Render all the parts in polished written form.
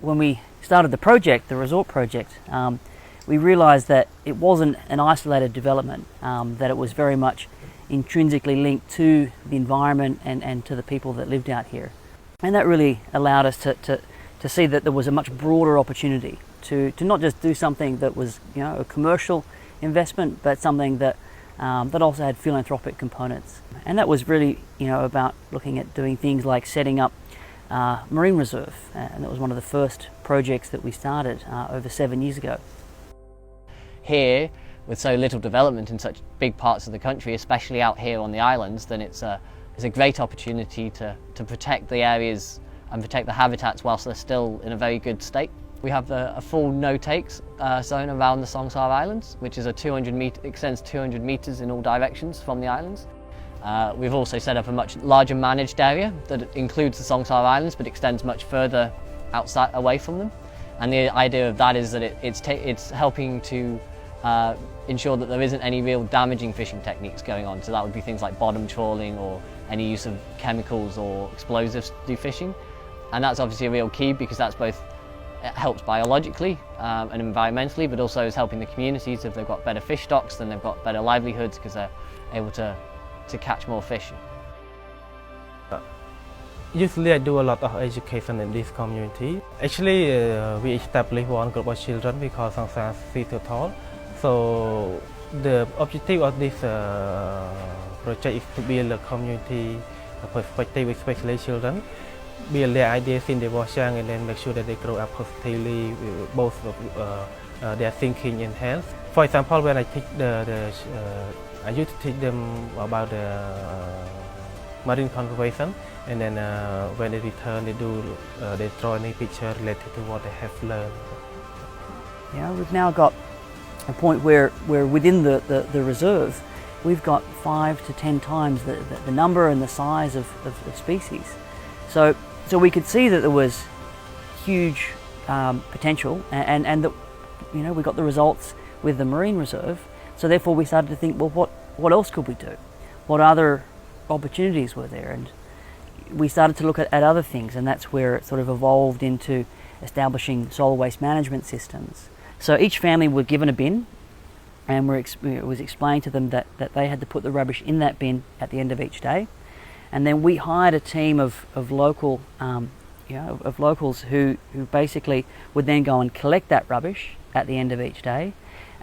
when we started the project, the resort project, we realised that it wasn't an isolated development, that it was very much intrinsically linked to the environment and to the people that lived out here. And that really allowed us to see that there was a much broader opportunity to not just do something that was, you know, a commercial investment, but something that that also had philanthropic components. And that was really, you know, about looking at doing things like setting up marine reserve, and that was one of the first projects that we started over 7 years ago. Here, with so little development in such big parts of the country, especially out here on the islands, then it's a great opportunity to protect the areas and protect the habitats whilst they're still in a very good state. We have a full no-takes zone around the Songsar Islands, which is extends 200 metres in all directions from the islands. We've also set up a much larger managed area that includes the Songsar Islands but extends much further away from them. And the idea of that is that it's helping to ensure that there isn't any real damaging fishing techniques going on. So that would be things like bottom trawling or any use of chemicals or explosives to do fishing. And that's obviously a real key, because that's both, it helps biologically and environmentally, but also is helping the communities. If they've got better fish stocks, then they've got better livelihoods because they're able to catch more fish. Usually I do a lot of education in this community. Actually, we established one group of children we call Songsar Sea to Tall. So the objective of this project is to build a community perspective, especially children. Build their ideas since they were young and then make sure that they grow up positively, both their thinking and health. For example, when I teach I used to teach them about the marine conservation, and then when they return, they draw any picture related to what they have learned. Yeah, we've now got a point where within the reserve, we've got 5 to 10 times the number and the size of species. So we could see that there was huge potential, and that, you know, we got the results with the marine reserve. So therefore we started to think, well, what else could we do? What other opportunities were there? And we started to look at other things, and that's where it sort of evolved into establishing solid waste management systems. So each family were given a bin, and it was explained to them that they had to put the rubbish in that bin at the end of each day. And then we hired a team of locals who basically would then go and collect that rubbish at the end of each day,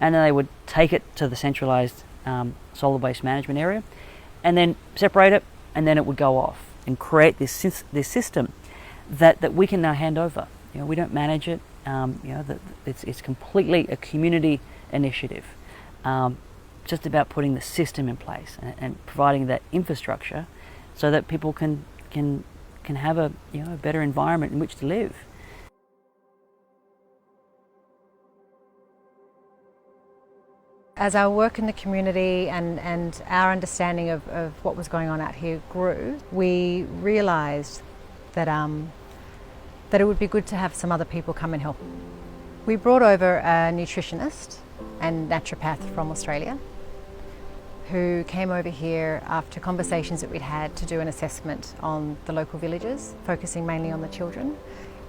and then they would take it to the centralised solid waste management area, and then separate it, and then it would go off and create this system that we can now hand over. You know, we don't manage it. It's completely a community initiative. Just about putting the system in place and providing that infrastructure, so that people can have a better environment in which to live. As our work in the community and our understanding of what was going on out here grew, we realised that it would be good to have some other people come and help. We brought over a nutritionist and naturopath from Australia, who came over here after conversations that we'd had to do an assessment on the local villages, focusing mainly on the children.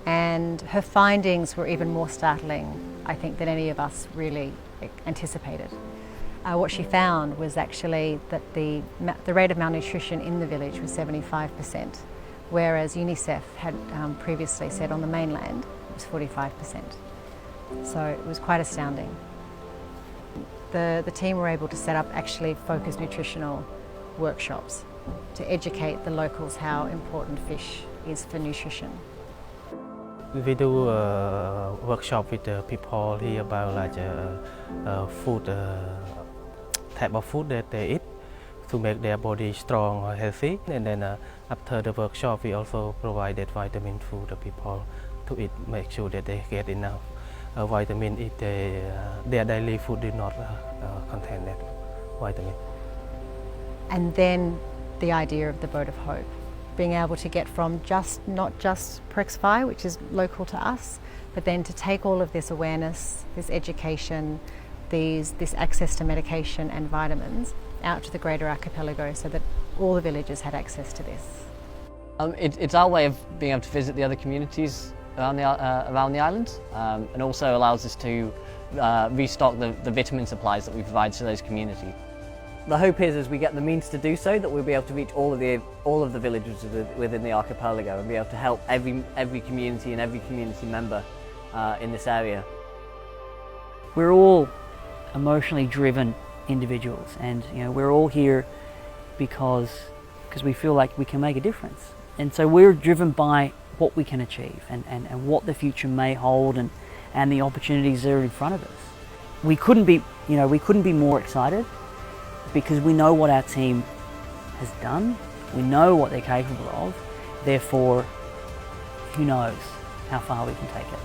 And her findings were even more startling, I think, than any of us really anticipated. What she found was actually that the rate of malnutrition in the village was 75%, whereas UNICEF had previously said on the mainland it was 45%. So it was quite astounding. The team were able to set up actually focused nutritional workshops to educate the locals how important fish is for nutrition. We do a workshop with the people here about like food, type of food that they eat to make their body strong or healthy. And then after the workshop, we also provided vitamin to the people to eat, make sure that they get enough vitamin if their daily food did not contain that vitamin. And then the idea of the boat of hope, being able to get from not just Prexvi, which is local to us, but then to take all of this awareness, this education, this access to medication and vitamins out to the greater archipelago, so that all the villages had access to this. It's our way of being able to visit the other communities around the islands, and also allows us to restock the vitamin supplies that we provide to those communities. The hope is, as we get the means to do so, that we'll be able to reach all of the villages within the archipelago and be able to help every community and every community member in this area. We're all emotionally driven individuals, and we're all here because we feel like we can make a difference. And so we're driven by what we can achieve and what the future may hold and the opportunities that are in front of us. We couldn't be more excited, because we know what our team has done, we know what they're capable of, therefore who knows how far we can take it.